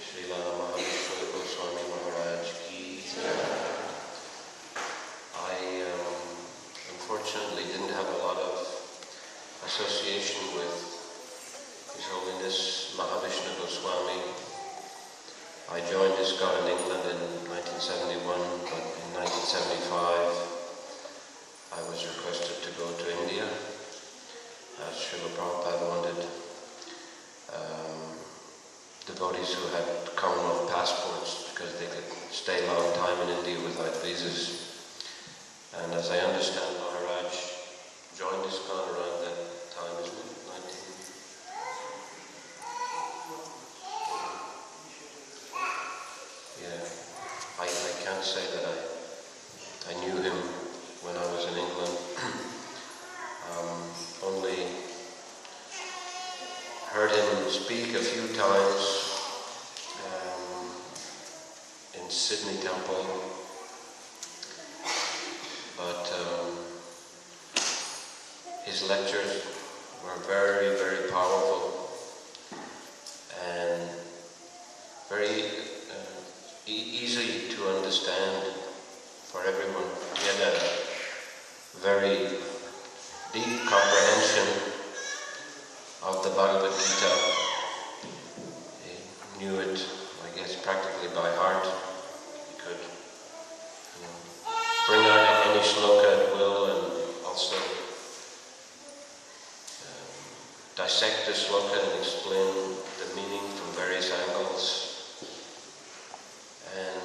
Srila Mahavishnu Goswami Maharaj ki. I unfortunately didn't have a lot of association with His Holiness Mahavishnu Goswami. I joined ISKCON in England in 1971, but in 1975 I was requested to go to India as Srila Prabhupada wanted devotees who had Commonwealth passports because they could stay a long time in India without visas. And as I understand, Maharaj joined ISKCON around that time, isn't it? Yeah, I can't say that I knew him when I was in England. Only heard him speak a few times in Sydney Temple, but his lectures were very, very powerful and very easy to understand for everyone. He had a very deep comprehension of the Bhagavad Gita. He knew it, I guess, practically by heart. He could bring out any shloka at will and also dissect the shloka and explain the meaning from various angles. And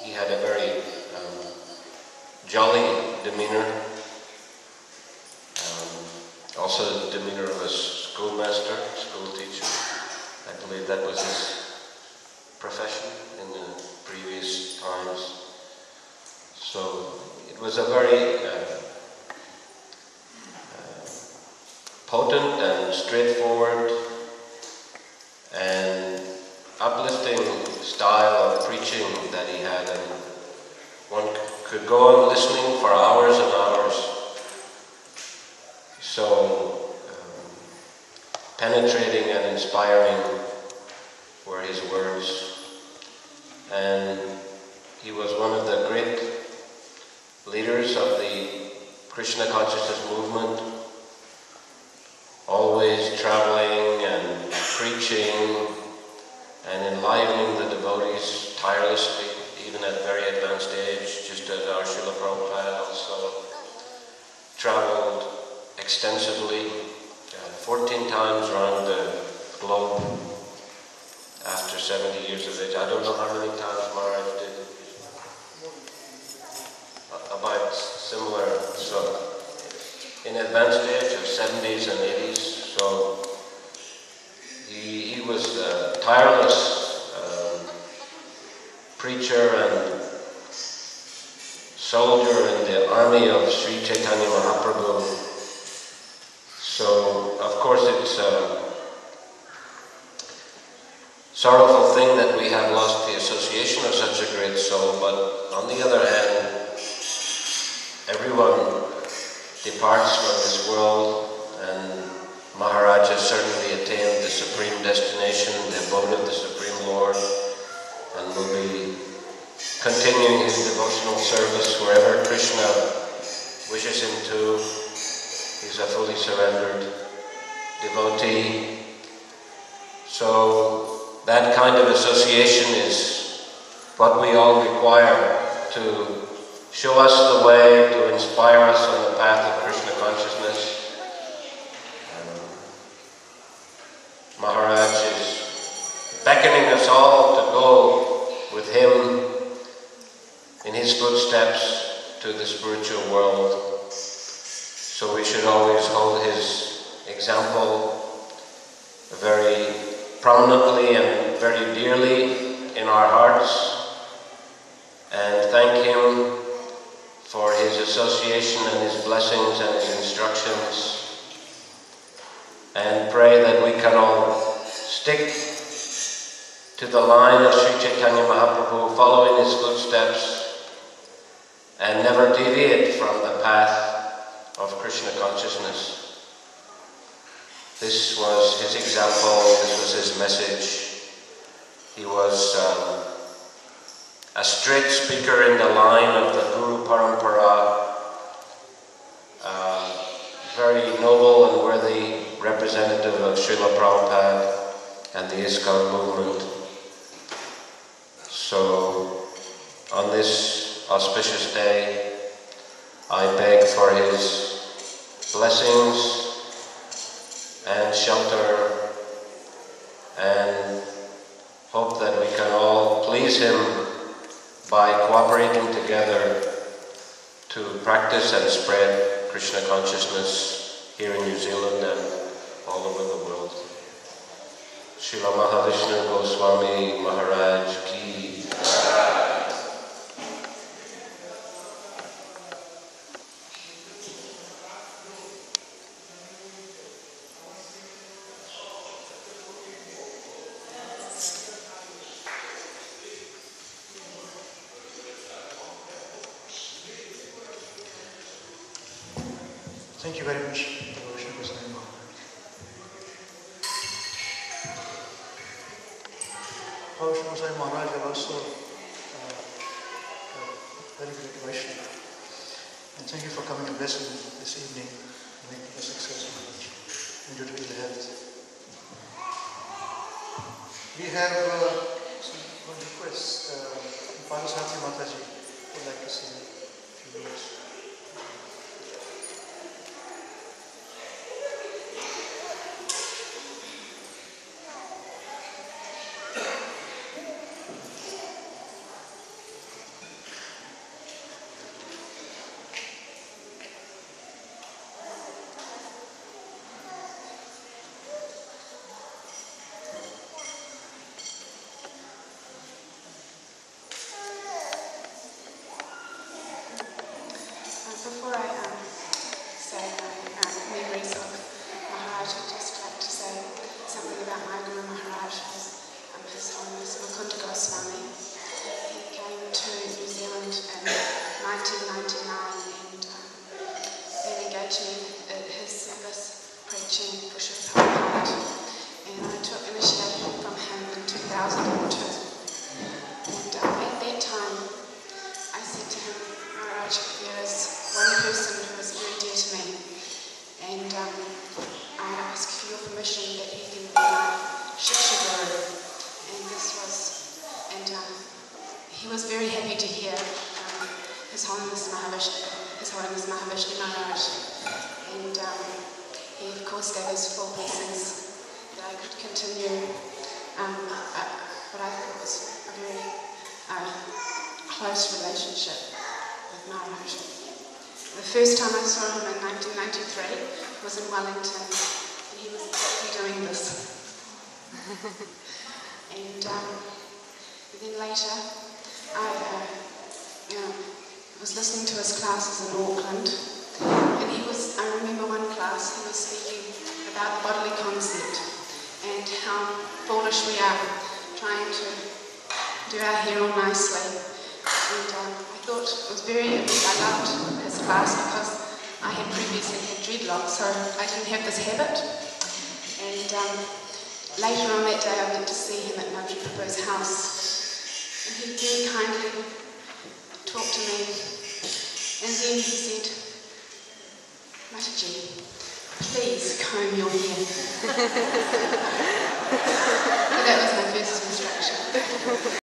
he had a very jolly demeanor. Also the demeanor of a schoolmaster, school teacher. I believe that was his profession in the previous times. So it was a very potent and straightforward and uplifting style of preaching that he had, and one could go on listening for hours and hours. So penetrating and inspiring were his words, and he was one of the great leaders of the Krishna consciousness movement, always traveling and preaching and enlivening the devotees tirelessly, even at very advanced age, just as our Srila Prabhupada also traveled extensively, 14 times around the globe after 70 years of age. I don't know how many times Maharaj did. About similar, so in advanced age of 70s and 80s, so he was a tireless preacher and soldier in the army of Sri Chaitanya Mahaprabhu. So, of course, it's a sorrowful thing that we have lost the association of such a great soul, but on the other hand, everyone departs from this world, and Maharaj has certainly attained the supreme destination, the abode of the Supreme Lord, and will be continuing his devotional service wherever Krishna wishes him to. He's a fully surrendered devotee. So that kind of association is what we all require to show us the way, to inspire us on the path of Krishna consciousness. Maharaj is beckoning us all to go with him in his footsteps to the spiritual world. So we should always hold his example very prominently and very dearly in our hearts, and thank him for his association and his blessings and his instructions, and pray that we can all stick to the line of Sri Chaitanya Mahaprabhu, follow in his footsteps, and never deviate from the path of Krishna consciousness. This was his example, this was his message. He was a straight speaker in the line of the Guru Parampara, very noble and worthy representative of Srila Prabhupada and the ISKCON movement. So, on this auspicious day, I beg for his blessings and shelter, and hope that we can all please him by cooperating together to practice and spread Krishna consciousness here in New Zealand and all over the world. Srila Mahavishnu Goswami Maharaj ki. Thank you very much, Mahavishnu Goswami Maharaj. Mahavishnu Goswami Maharaj are also a very great Vaishnava. And thank you for coming and blessing this evening and making a success of it and due to ill health. We have one request. Parasati Mataji would like to say a few words. Before I say my memories of Maharaj, I'd just like to say something about my Guru Maharaj, His Holiness Mahavishnu Goswami. He came to New Zealand in 1999 and then engaged me in his service preaching for Srila Prabhupada, and I took initiation from him in 2002. And at that time I said to him, Maharaj, there is one person who is very dear to me, and I ask for your permission that he can be my Shiksha Guru. He was very happy to hear His Holiness Mahavishnu Maharaj, and he of course gave his full blessings that I could continue what I thought was a very close relationship with Maharaj. The first time I saw him in 1993 was in Wellington, and he was exactly doing this. And then later, I was listening to his classes in Auckland, and I remember one class, he was speaking about the bodily concept and how foolish we are trying to do our hair all nicely. And I thought it was I loved his class because I had previously had dreadlocks, so I didn't have this habit. And later on that day I went to see him at Madhuri Prabhu's house, and he very kindly talked to me, and then he said, Mataji, please comb your hair. And that was my first instruction.